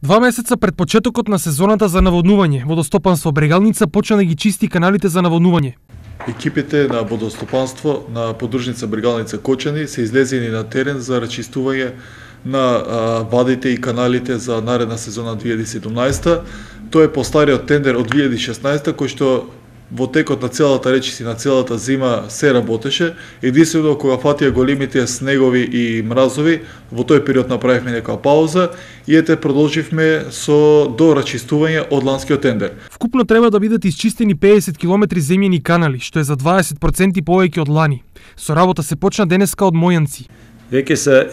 2 месеца пред почетокот на сезоната за наводнување, Водостопанство Брегалница почна да ги чисти каналите за наводнување. Екипите на водостопанство на подружница Брегалница Кочани се излезени на терен за рачистување на вадите и каналите за наредна сезона 2017. Тоа е по стариот тендер од 2016 кој што во текот на целата речиси на целата зима се работеше. Единствено кога фатија големите снегови и мразови, во тој период направивме нека пауза и ете продолживме со дорачистување од ланскиот тендер. Вкупно треба да бидат исчистени 50 км земјени канали, што е за 20% повеќе од лани. Со работа се почна денеска од Мојанци. Веќе се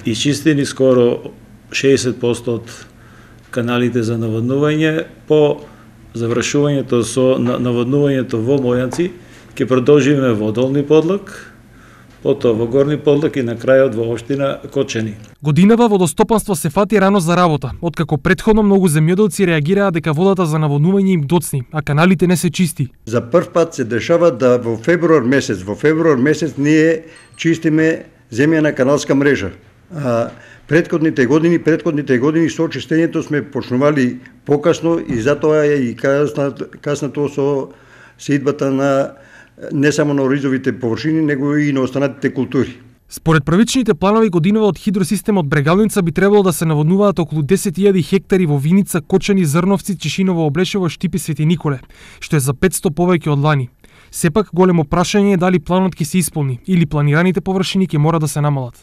исчистени скоро 60% од каналите за наводнување. По завршувањето со наводнувањето во Мојанци ќе продолжиме во Долни Подлак, потоа во Горни Подлак и на крајот во општина Кочани. Годинава водостопанство се фати рано за работа, откако претходно многу земјоделци реагираа дека водата за наводнување им доцни, а каналите не се чисти. За прв пат се дешава да во февруар месец ние чистиме земјана каналска мрежа. Предходните години со чистењето сме почнували покасно и затоа е и каснато со сеидбата на не само на оризовите површини, него и на останатите култури. Според првичните планови годинава од хидросистемот Брегалница би требало да се наводнуваат околу 10.000 хектари во Виница, Кочани, Зрновци, Чешиново, Облешево, Штипи, Свети Николе, што е за 500 повеќе од лани. Сепак големо прашање е дали планот ќе се исполни или планираните површини ќе мора да се намалат.